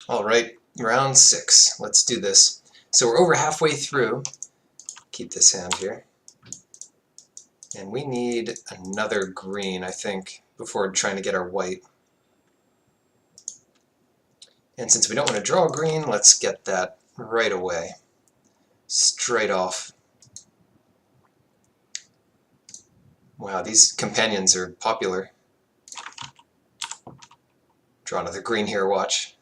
Alright, round 6. Let's do this. So we're over halfway through. Keep this hand here. And we need another green, I think, before trying to get our white. And since we don't want to draw green, let's get that right away. Straight off. Wow, these companions are popular. Draw another green here, watch.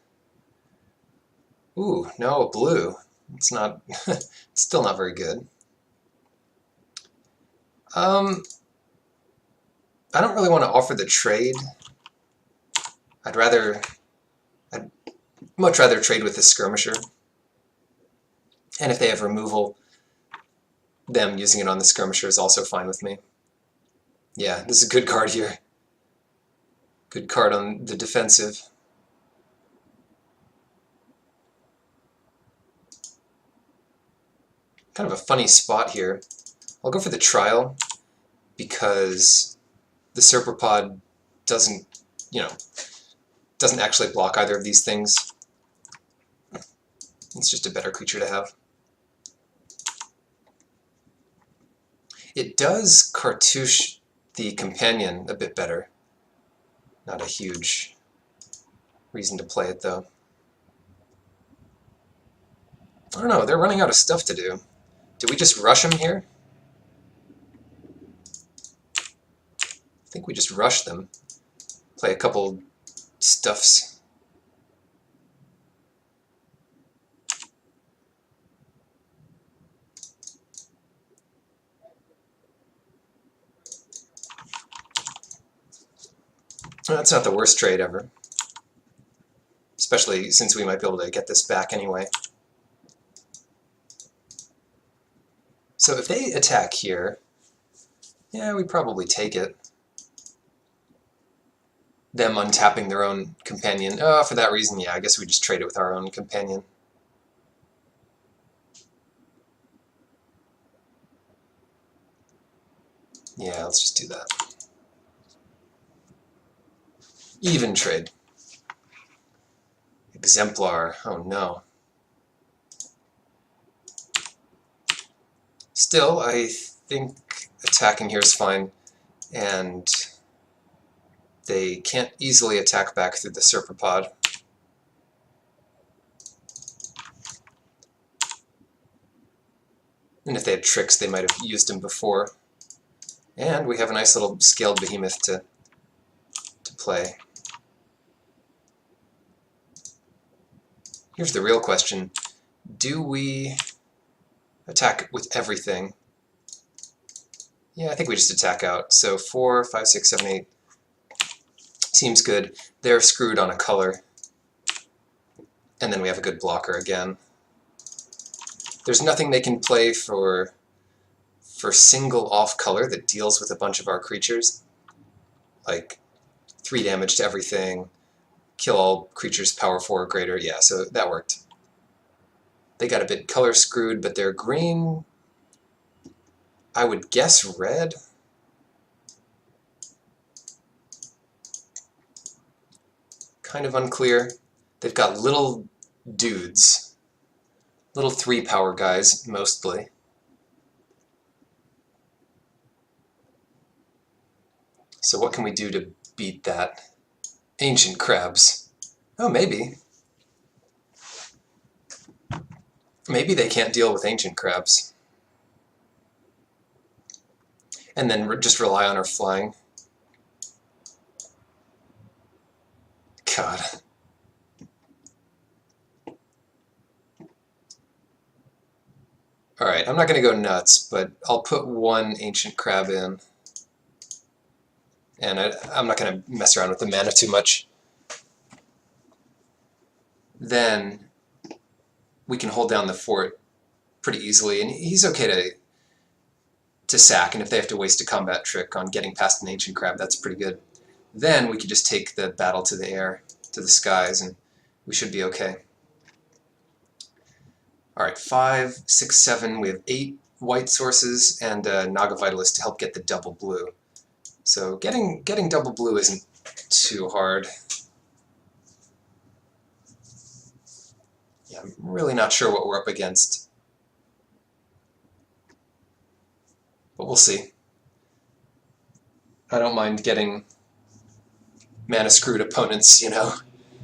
Ooh, no, blue. It's not, it's still not very good. I don't really want to offer the trade. I'd much rather trade with the skirmisher. And if they have removal, them using it on the skirmisher is also fine with me. Yeah, this is a good card here. Good card on the defensive. Kind of a funny spot here. I'll go for the trial because the Serpapod doesn't actually block either of these things. It's just a better creature to have. It does cartouche the companion a bit better. Not a huge reason to play it, though. I don't know, they're running out of stuff to do. Do we just rush them here? I think we just rush them. Play a couple stuffs. That's not the worst trade ever. Especially since we might be able to get this back anyway. So if they attack here, yeah, we probably take it. Them untapping their own companion. Oh, for that reason, yeah, I guess we just trade it with our own companion. Yeah, let's just do that. Even trade. Exemplar. Oh no. Still, I think attacking here is fine, and they can't easily attack back through the Serpapod. And if they had tricks, they might have used them before. And we have a nice little scaled behemoth to play. Here's the real question. Do we attack with everything? Yeah, I think we just attack out. So 4, 5, 6, 7, 8. Seems good. They're screwed on a color. And then we have a good blocker again. There's nothing they can play for single off color that deals with a bunch of our creatures. Like 3 damage to everything, kill all creatures power 4 or greater. Yeah, so that worked. They got a bit color screwed, but they're green. I would guess red. Kind of unclear. They've got little dudes. Little 3-power guys, mostly. So what can we do to beat that? Ancient crabs. Oh, maybe. Maybe they can't deal with ancient crabs. And then just rely on our flying. God. Alright, I'm not going to go nuts, but I'll put 1 ancient crab in. And I'm not going to mess around with the mana too much. Then we can hold down the fort pretty easily, and he's okay to sack, and if they have to waste a combat trick on getting past an ancient crab, that's pretty good. Then we could just take the battle to the air, to the skies, and we should be okay. Alright, 5, 6, 7, we have 8 white sources and Naga Vitalist to help get the double blue. So getting double blue isn't too hard. I'm really not sure what we're up against, but we'll see. I don't mind getting mana-screwed opponents, you know.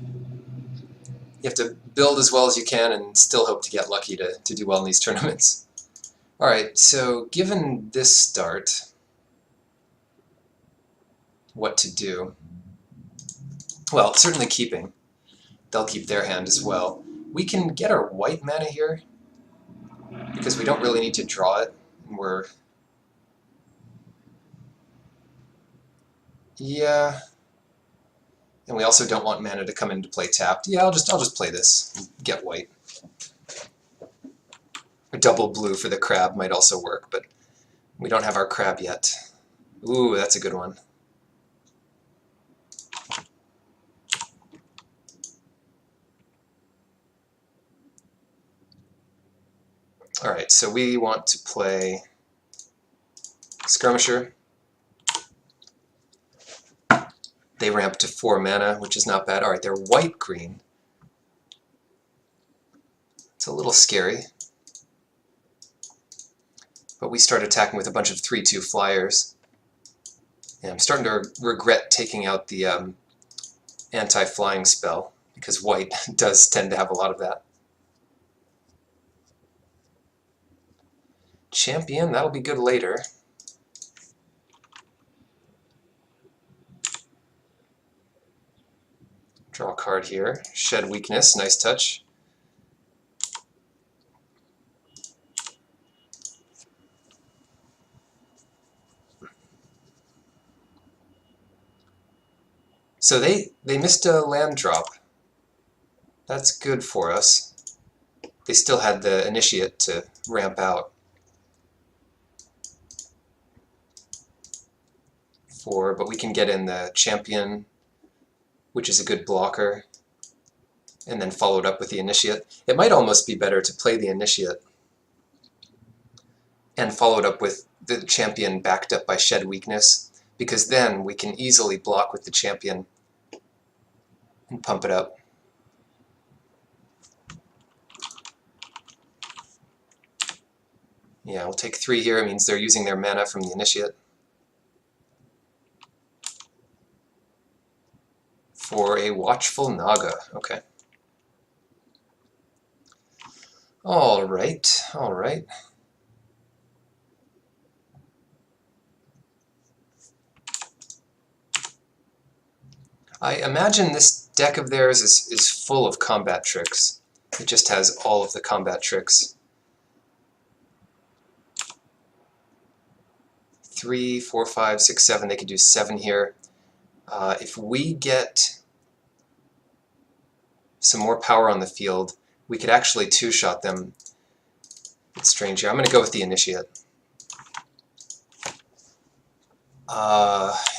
You have to build as well as you can and still hope to get lucky to do well in these tournaments. Alright, so given this start, what to do? Well, certainly keeping. They'll keep their hand as well. We can get our white mana here, because we don't really need to draw it. Yeah. And we also don't want mana to come into play tapped. Yeah, I'll just play this and get white. A double blue for the crab might also work, but we don't have our crab yet. Ooh, that's a good one. Alright, so we want to play Skirmisher. They ramp to 4 mana, which is not bad. Alright, they're white-green. It's a little scary. But we start attacking with a bunch of 3/2 flyers. And I'm starting to regret taking out the anti-flying spell, because white does tend to have a lot of that. Champion, that'll be good later. Draw a card here. Shed Weakness, nice touch. So they missed a land drop. That's good for us. They still had the Initiate to ramp out. But we can get in the Champion, which is a good blocker, and then follow it up with the Initiate. It might almost be better to play the Initiate and follow it up with the Champion backed up by Shed Weakness, because then we can easily block with the Champion and pump it up. Yeah, we'll take 3 here. It means they're using their mana from the Initiate. For a Watchful Naga. Okay. Alright, alright. I imagine this deck of theirs is full of combat tricks. It just has all of the combat tricks. 3, 4, 5, 6, 7. They could do 7 here. If we get some more power on the field, we could actually two-shot them. It's strange here. I'm going to go with the Initiate.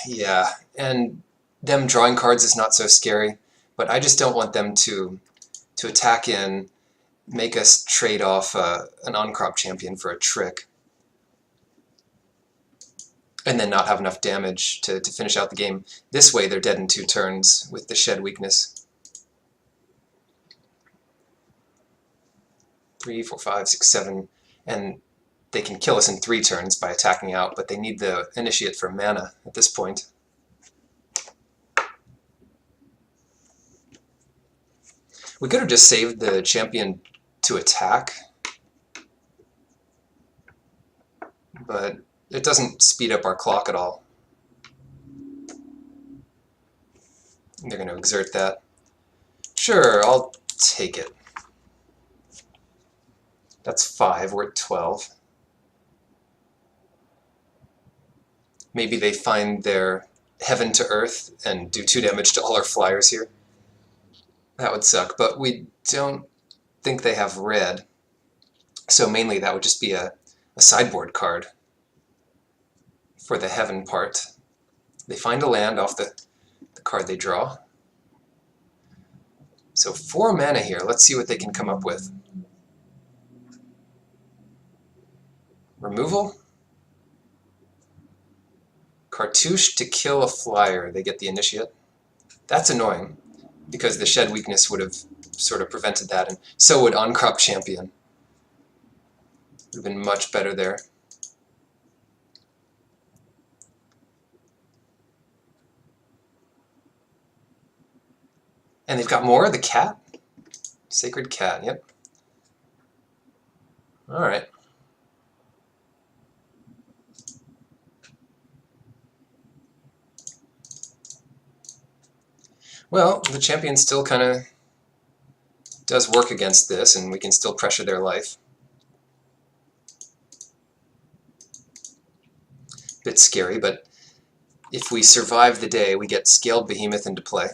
Yeah, and them drawing cards is not so scary, but I just don't want them to attack in, make us trade off an on-crop champion for a trick, and then not have enough damage to finish out the game. This way they're dead in 2 turns with the Shed Weakness. 3, 4, 5, 6, 7, and they can kill us in 3 turns by attacking out, but they need the Initiate for mana at this point. We could have just saved the Champion to attack, but it doesn't speed up our clock at all. They're going to exert that. Sure, I'll take it. That's 5, we're at 12. Maybe they find their heaven to earth and do 2 damage to all our flyers here. That would suck, but we don't think they have red. So mainly that would just be a sideboard card for the heaven part. They find a land off the card they draw. So 4 mana here. Let's see what they can come up with. Removal. Cartouche to kill a flyer. They get the Initiate. That's annoying, because the Shed Weakness would have sort of prevented that, and so would On-Crop Champion. Would have been much better there. And they've got more? The cat? Sacred cat, yep. Alright. Well, the champion still kind of does work against this, and we can still pressure their life. Bit scary, but if we survive the day, we get Scaled Behemoth into play.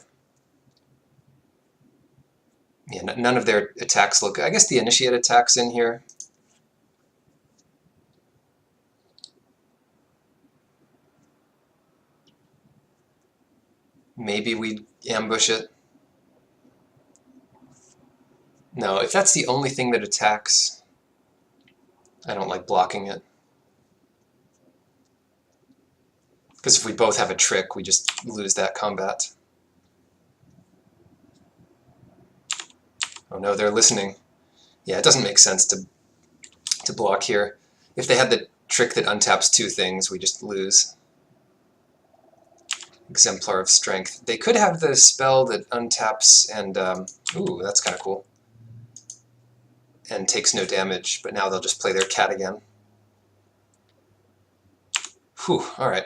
Yeah, none of their attacks look... I guess the Initiate attack's in here. Maybe we ambush it. No, if that's the only thing that attacks, I don't like blocking it. Because if we both have a trick, we just lose that combat. Oh no, they're listening. Yeah, it doesn't make sense to block here. If they had the trick that untaps two things, we just lose. Exemplar of Strength. They could have the spell that untaps and... ooh, that's kind of cool. And takes no damage, but now they'll just play their cat again. Whew, alright.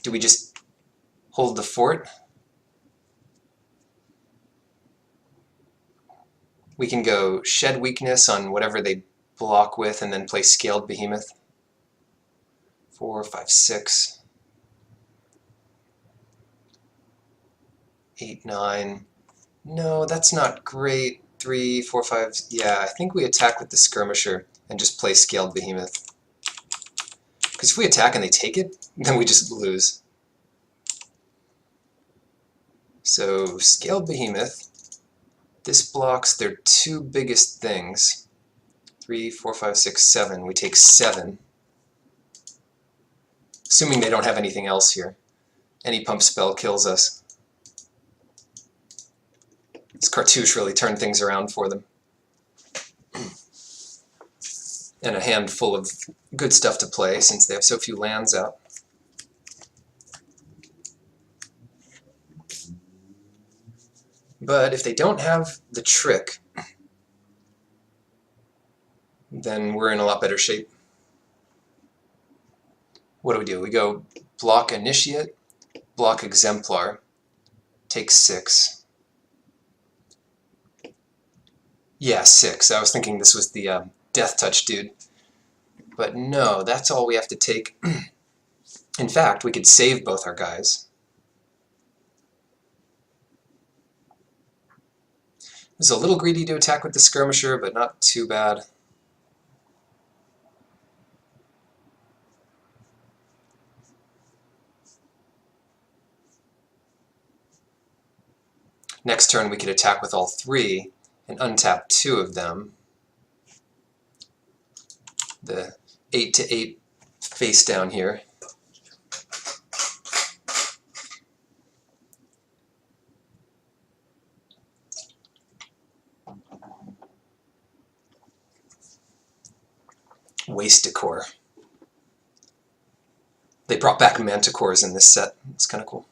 Do we just hold the fort? We can go Shed Weakness on whatever they block with and then play Scaled Behemoth. 4, 5, 6. 8, 9. No, that's not great. 3, 4, 5. Yeah, I think we attack with the Skirmisher and just play Scaled Behemoth. Because if we attack and they take it, then we just lose. So, Scaled Behemoth. This blocks their two biggest things. 3, 4, 5, 6, 7. We take 7. Assuming they don't have anything else here. Any pump spell kills us. This cartouche really turned things around for them. And a handful of good stuff to play since they have so few lands out. But if they don't have the trick, then we're in a lot better shape. What do? We go block Initiate, block Exemplar, take 6. Yeah, 6. I was thinking this was the Death Touch dude. But no, that's all we have to take. In fact, we could save both our guys. It's a little greedy to attack with the Skirmisher, but not too bad. Next turn we could attack with all 3 and untap 2 of them. The 8/8 face down here. Waste Decor. They brought back Manticores in this set. It's kind of cool.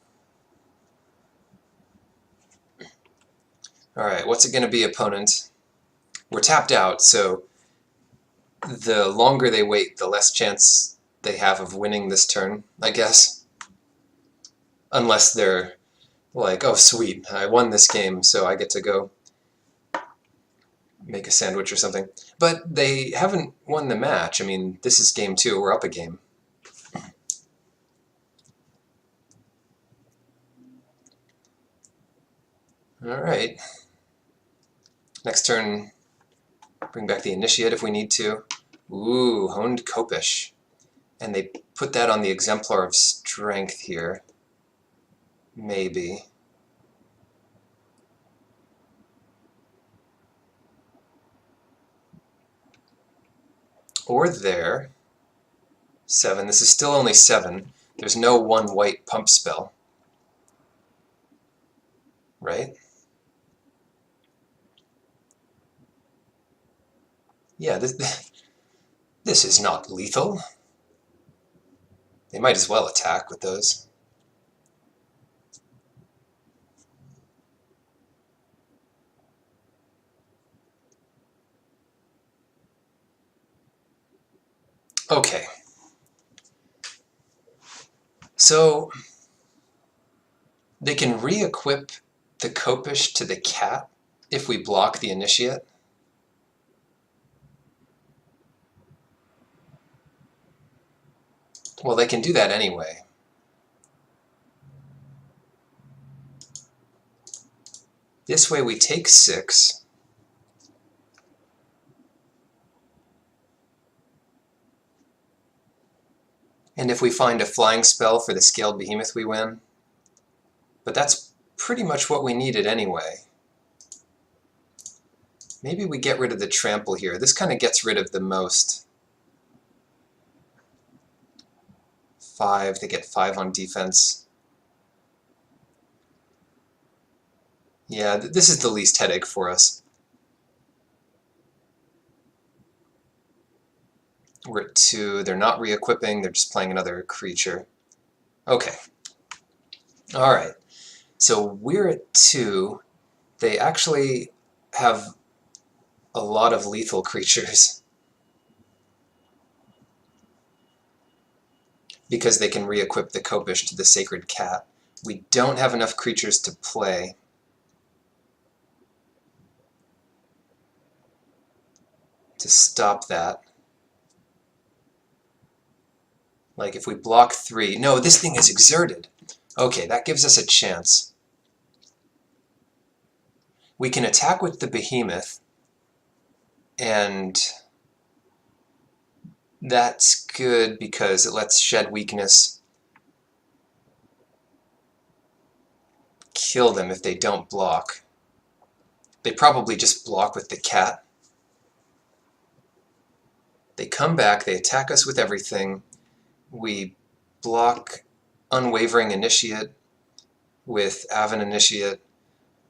Alright, what's it going to be, opponent? We're tapped out, so the longer they wait, the less chance they have of winning this turn, I guess. Unless they're like, oh sweet, I won this game, so I get to go make a sandwich or something. But they haven't won the match. I mean, this is game 2, we're up a game. Alright. Next turn, bring back the Initiate if we need to. Ooh, Honed Copish. And they put that on the Exemplar of Strength here. Maybe. Or there. 7. This is still only 7. There's no one white pump spell, right? Yeah, this is not lethal. They might as well attack with those. Okay. So they can re-equip the Copish to the cat if we block the initiate. Well, they can do that anyway. This way we take 6. And if we find a flying spell for the Scaled Behemoth, we win. But that's pretty much what we needed anyway. Maybe we get rid of the trample here. This kind of gets rid of the most. 5, they get 5 on defense. Yeah, this is the least headache for us. We're at 2, they're not re-equipping, they're just playing another creature. Okay. Alright, so we're at 2. They actually have a lot of lethal creatures. Because they can re-equip the Copish to the Sacred Cat. We don't have enough creatures to play. To stop that. Like if we block 3... No, this thing is exerted. Okay, that gives us a chance. We can attack with the Behemoth, and that's good because it lets Shed Weakness kill them if they don't block. They probably just block with the cat. They come back, they attack us with everything. We block Unwavering Initiate with Avan Initiate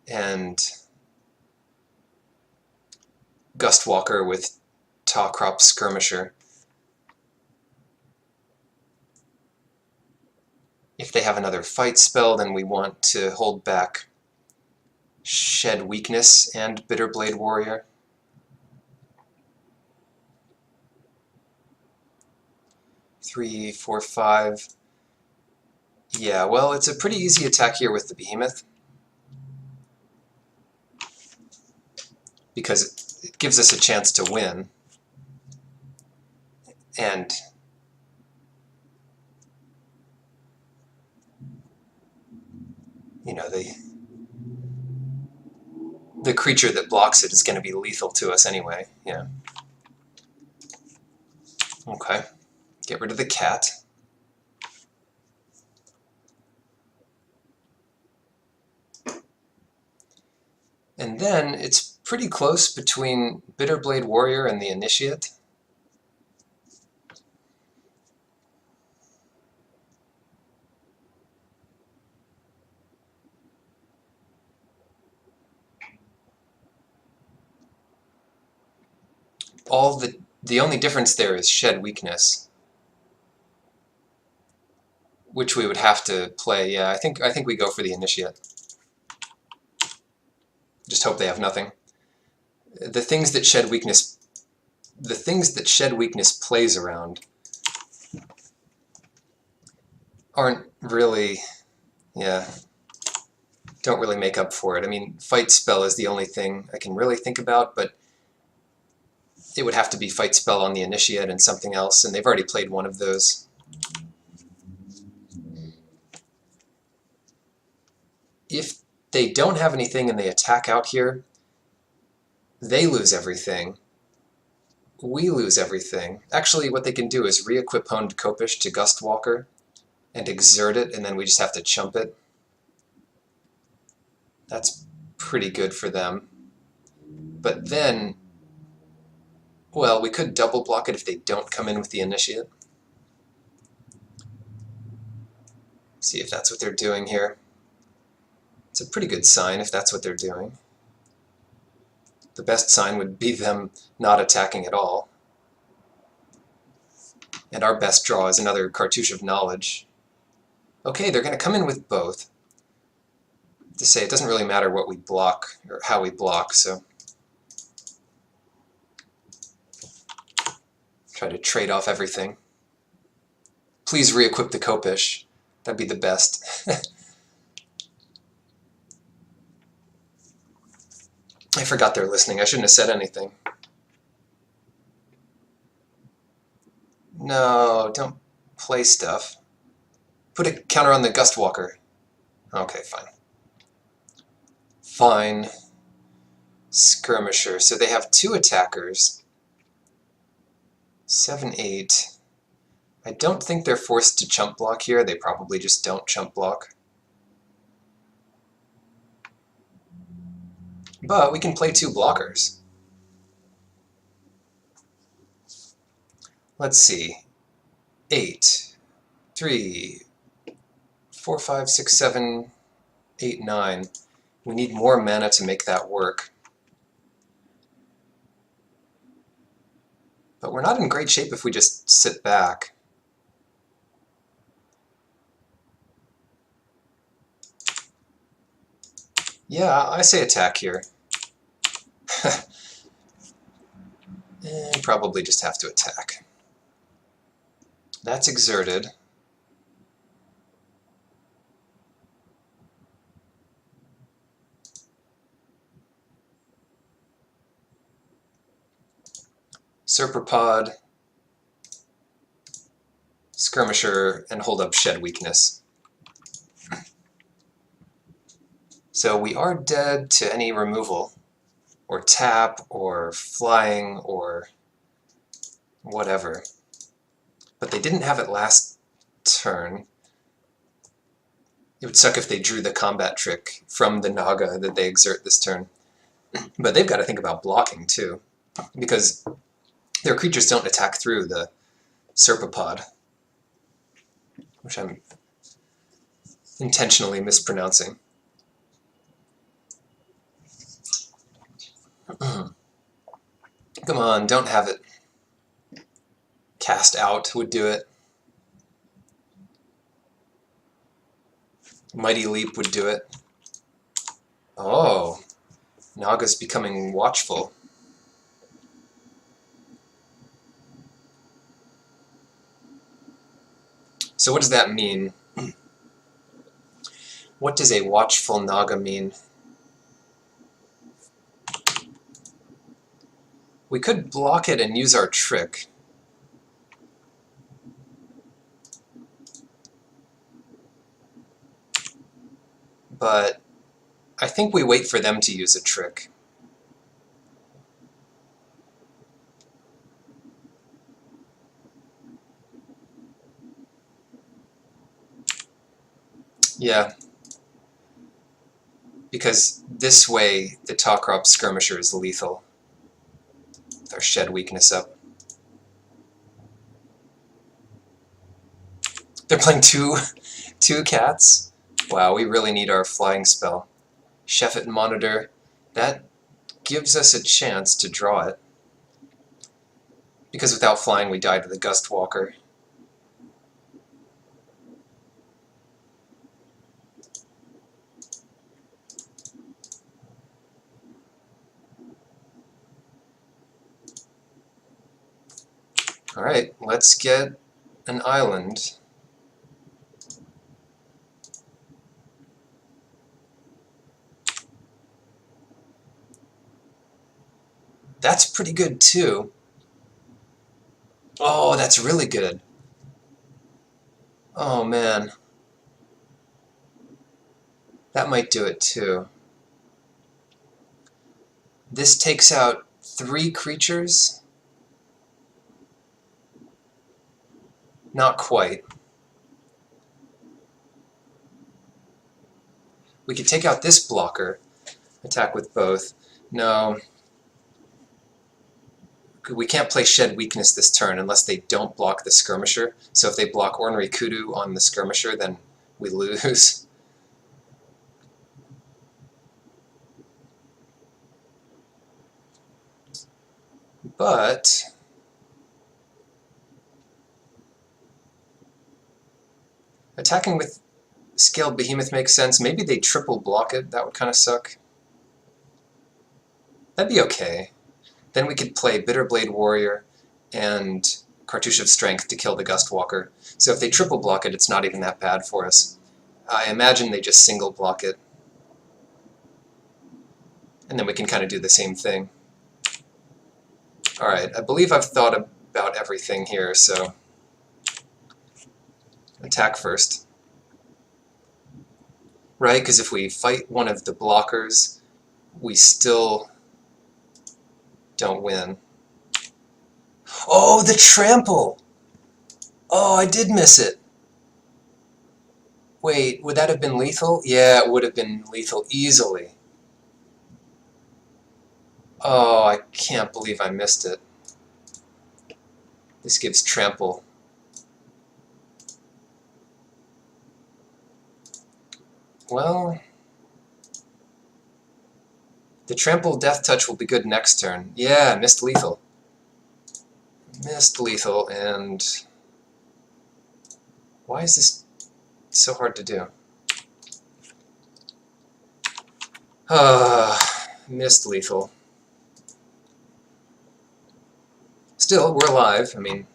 and Gustwalker with Tawcrop Skirmisher. If they have another fight spell, then we want to hold back Shed Weakness and Bitterblade Warrior. Three, 4, 5. Yeah, well, it's a pretty easy attack here with the Behemoth. Because it gives us a chance to win. And you know, the creature that blocks it is going to be lethal to us anyway. Yeah. Okay. Get rid of the cat. And then it's pretty close between Bitterblade Warrior and the Initiate. The only difference there is Shed Weakness, which we would have to play. Yeah, I think we go for the Initiate. Just hope they have nothing. The things that Shed Weakness plays around aren't really, yeah, don't really make up for it. I mean, Fight Spell is the only thing I can really think about, but it would have to be Fight Spell on the Initiate and something else, and they've already played one of those. If they don't have anything and they attack out here, they lose everything. We lose everything. Actually, what they can do is re-equip Honed Copish to Gustwalker and exert it, and then we just have to chump it. That's pretty good for them. But then, well, we could double block it if they don't come in with the Initiate. See if that's what they're doing here. It's a pretty good sign if that's what they're doing. The best sign would be them not attacking at all. And our best draw is another Cartouche of Knowledge. Okay, they're going to come in with both. To say it doesn't really matter what we block or how we block, so try to trade off everything. Please re-equip the Kopish. That'd be the best. I forgot they're listening. I shouldn't have said anything. No, don't play stuff. Put a counter on the Gustwalker. Okay, fine. Fine. Skirmisher. So they have 2 attackers. 7, 8. I don't think they're forced to chump block here. They probably just don't chump block. But we can play 2 blockers. Let's see. 8, 3, 4, 5, 6, 7, 8, 9. We need more mana to make that work. But we're not in great shape if we just sit back. Yeah, I say attack here. Probably just have to attack. That's exerted. Serpropod, Skirmisher, and hold up Shed Weakness. So we are dead to any removal, or tap, or flying, or whatever. But they didn't have it last turn. It would suck if they drew the combat trick from the Naga that they exert this turn. But they've got to think about blocking too, because their creatures don't attack through the Serpopod, which I'm intentionally mispronouncing. Come on, don't have it. Cast out would do it. Mighty Leap would do it. Oh, Naga's becoming watchful. So what does that mean? What does a watchful Naga mean? We could block it and use our trick. But I think we wait for them to use a trick. Yeah. Because this way, the Talkrop Skirmisher is lethal. With our Shed Weakness up. They're playing two cats? Wow, we really need our flying spell. Sheffet Monitor. That gives us a chance to draw it. Because without flying, we die to the Gustwalker. Alright, let's get an island. That's pretty good too. Oh, that's really good. Oh man. That might do it too. This takes out 3 creatures? Not quite. We could take out this blocker. Attack with both. No. We can't play Shed Weakness this turn unless they don't block the Skirmisher. So if they block Ornery Kudu on the Skirmisher, then we lose. But attacking with Scaled Behemoth makes sense. Maybe they triple block it. That would kind of suck. That'd be okay. Then we could play Bitterblade Warrior and Cartouche of Strength to kill the Gustwalker. So if they triple block it, it's not even that bad for us. I imagine they just single block it. And then we can kind of do the same thing. Alright, I believe I've thought about everything here, so attack first. Right, because if we fight one of the blockers, we still don't win. Oh, the trample! Oh, I did miss it. Wait, would that have been lethal? Yeah, it would have been lethal easily. Oh, I can't believe I missed it. This gives trample. Well, the trample death touch will be good next turn. Yeah, missed lethal. Missed lethal, and why is this so hard to do? Missed lethal. Still, we're alive. I mean,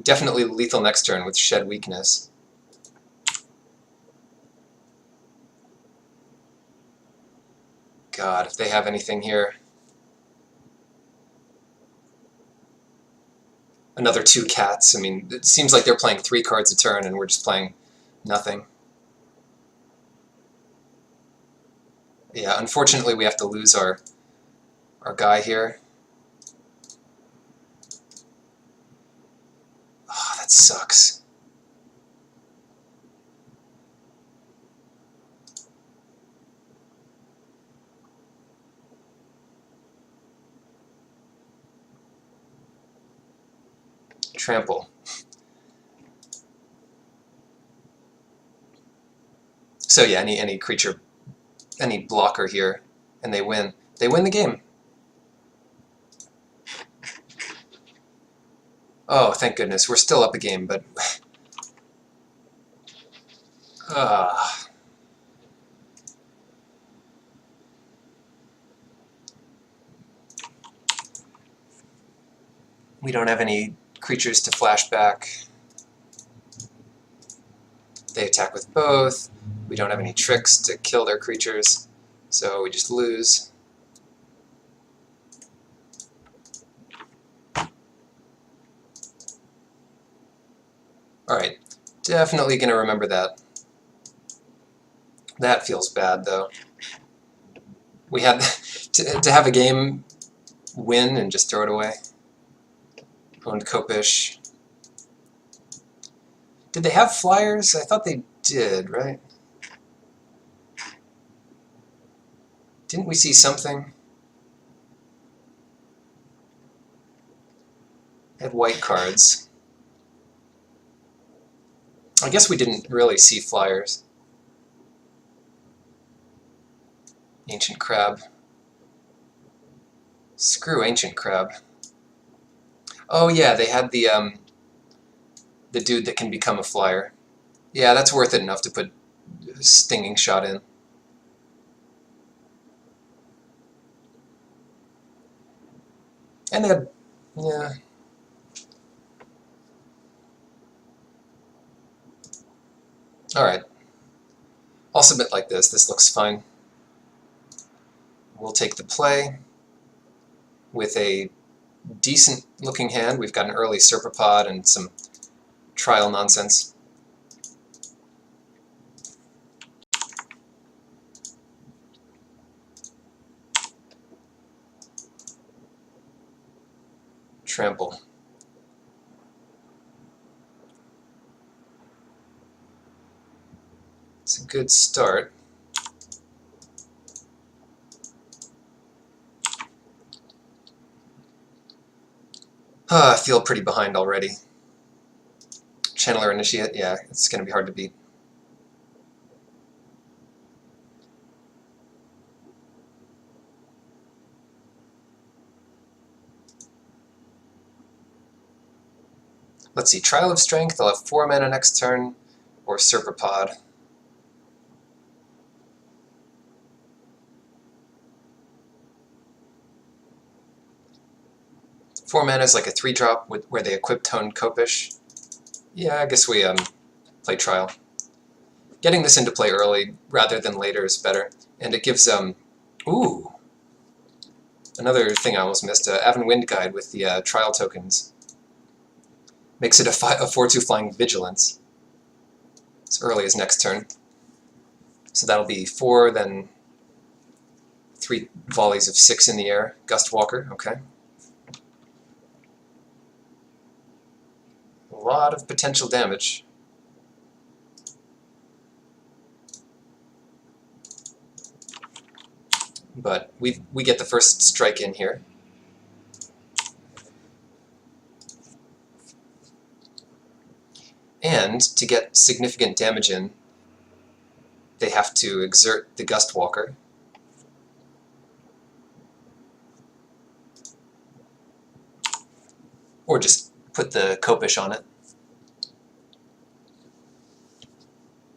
definitely lethal next turn with Shed Weakness. God, if they have anything here. Another 2 cats. I mean, it seems like they're playing 3 cards a turn and we're just playing nothing. Yeah, unfortunately we have to lose our guy here. Oh, that sucks. Trample. So yeah, any creature, any blocker here, and they win. They win the game. Oh, thank goodness. We're still up a game, but we don't have any creatures to flash back. They attack with both. We don't have any tricks to kill their creatures, so we just lose. Alright, definitely going to remember that. That feels bad, though. We had to have a game win and just throw it away. Owned Copish. Did they have flyers? I thought they did, right? Didn't we see something? They had white cards. I guess we didn't really see flyers. Ancient Crab. Screw Ancient Crab. Oh yeah, they had the dude that can become a flyer. Yeah, that's worth it enough to put Stinging Shot in. And they had, yeah. Alright. I'll submit like this. This looks fine. We'll take the play with a decent looking hand. We've got an early Serpapod and some trial nonsense. Trample. It's a good start. I feel pretty behind already. Channeler Initiate, yeah, it's going to be hard to beat. Let's see, Trial of Strength, I'll have 4 mana next turn, or Serpapod. Four mana is like a 3-drop where they equip Toned Copish. Yeah, I guess we play Trial. Getting this into play early rather than later is better, and it gives ooh, another thing I almost missed. Avon Wind Guide with the Trial tokens makes it a 4/2 flying Vigilance as early as next turn. So that'll be 4, then 3 volleys of 6 in the air. Gust Walker, okay. A lot of potential damage. But we get the first strike in here. And to get significant damage in, they have to exert the Gust Walker. Or just put the Copish on it.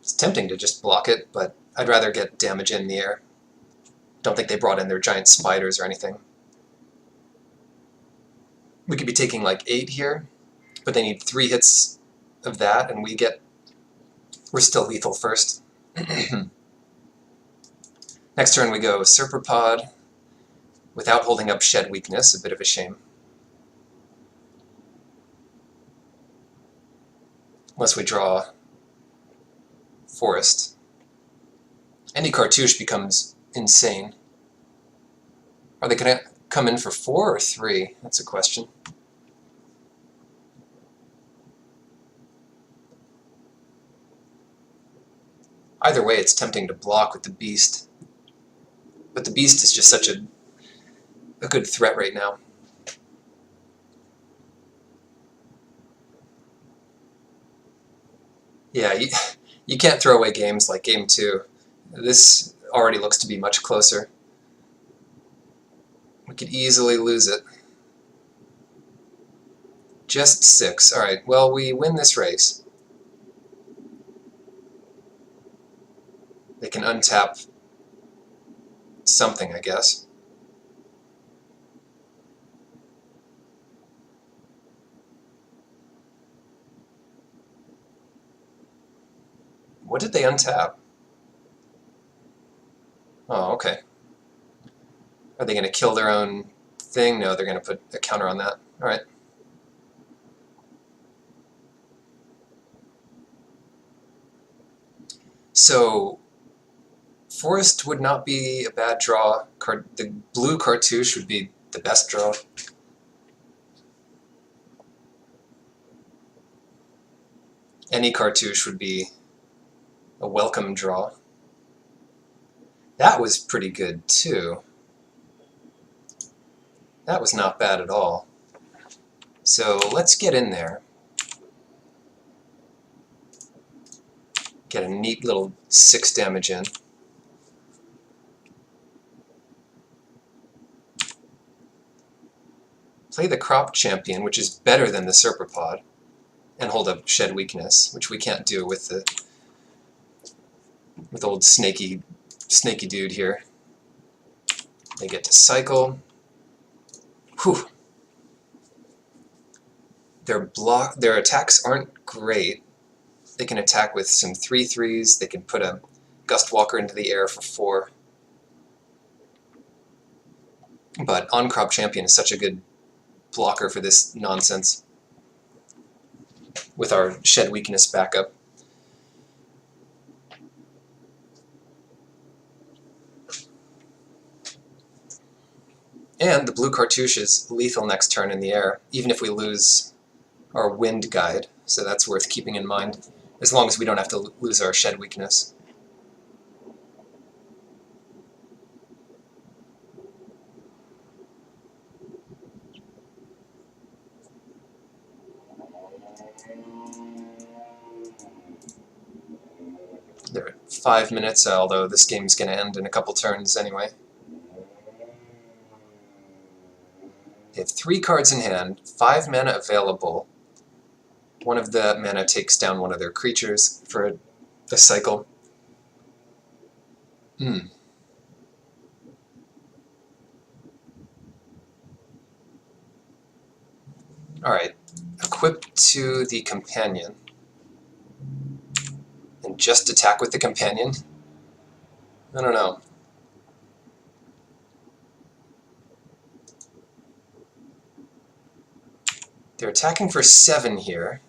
It's tempting to just block it, but I'd rather get damage in the air. Don't think they brought in their giant spiders or anything. We could be taking like 8 here, but they need 3 hits of that, and we're still lethal first. Next turn we go Serpapod without holding up Shed Weakness, a bit of a shame. Unless we draw Forest. Any Cartouche becomes insane. Are they going to come in for 4 or 3? That's a question. Either way, it's tempting to block with the Beast. But the Beast is just such a good threat right now. Yeah, you can't throw away games like Game 2. This already looks to be much closer. We could easily lose it. Just 6. Alright, well, we win this race. They can untap something, I guess. What did they untap? Oh, okay. Are they going to kill their own thing? No, they're going to put a counter on that. Alright. So, Forest would not be a bad draw. The blue Cartouche would be the best draw. Any Cartouche would be a welcome draw. That was pretty good, too. That was not bad at all. So let's get in there. Get a neat little 6 damage in. Play the Crop Champion, which is better than the Serpapod, and hold up Shed Weakness, which we can't do with old snaky dude here. They get to cycle. Whew. Their attacks aren't great. They can attack with some 3/3s. They can put a Gust Walker into the air for 4. But On-Crop Champion is such a good blocker for this nonsense with our Shed Weakness backup. And the blue Cartouche is lethal next turn in the air, even if we lose our Wind Guide, so that's worth keeping in mind, as long as we don't have to lose our Shed Weakness. They're at 5 minutes, although this game's going to end in a couple turns anyway. They have 3 cards in hand, 5 mana available. One of the mana takes down one of their creatures for a cycle. Alright, equip to the companion. And just attack with the companion? I don't know. They're attacking for 7 here.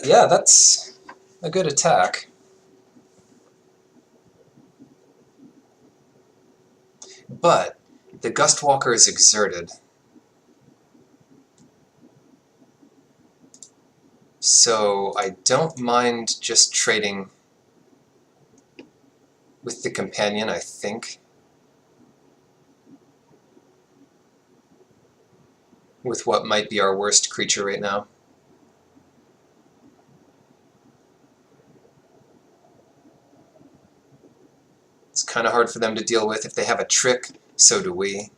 Yeah, that's a good attack. But the Gustwalker is exerted. So I don't mind just trading with the companion, I think. With what might be our worst creature right now. It's kind of hard for them to deal with. If they have a trick, so do we.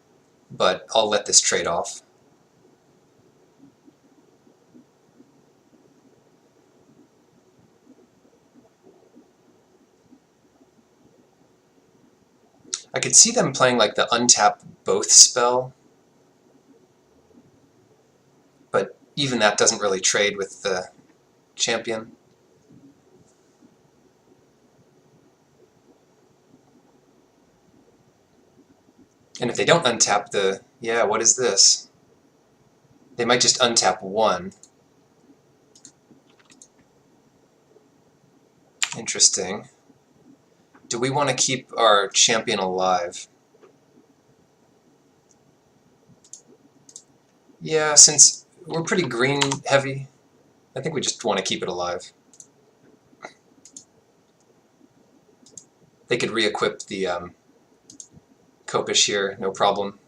But I'll let this trade off. I could see them playing like the untap both spell. But even that doesn't really trade with the champion. And if they don't untap the... yeah, what is this? They might just untap 1. Interesting. Do we want to keep our champion alive? Yeah, since we're pretty green heavy, I think we just want to keep it alive. They could re-equip the Copish here, no problem.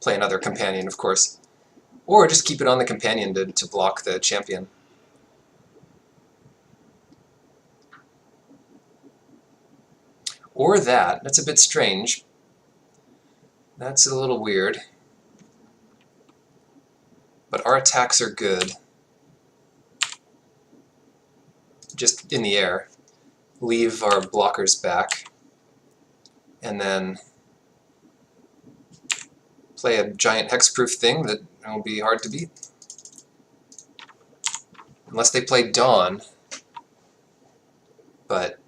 Play another companion, of course. Or just keep it on the companion to block the champion. Or that. That's a bit strange. That's a little weird. But our attacks are good. Just in the air. Leave our blockers back. And then play a giant hexproof thing that will be hard to beat. Unless they play Dawn. But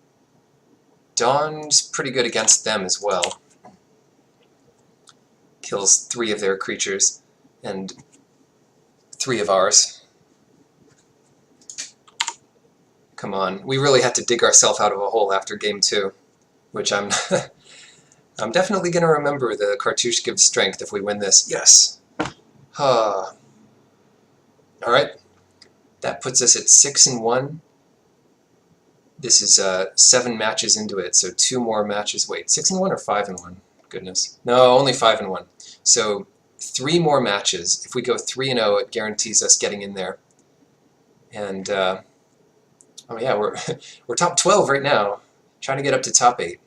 Dawn's pretty good against them as well. Kills 3 of their creatures and 3 of ours. Come on, we really had to dig ourselves out of a hole after game 2, which I'm I'm definitely going to remember the Cartouche gives strength if we win this. Yes! Alright, that puts us at 6-1. This is 7 matches into it, so 2 more matches. Wait, 6-1 or 5-1? Goodness. No, only 5-1. So 3 more matches. If we go 3-0, it guarantees us getting in there. And oh yeah, we're top 12 right now, trying to get up to top 8.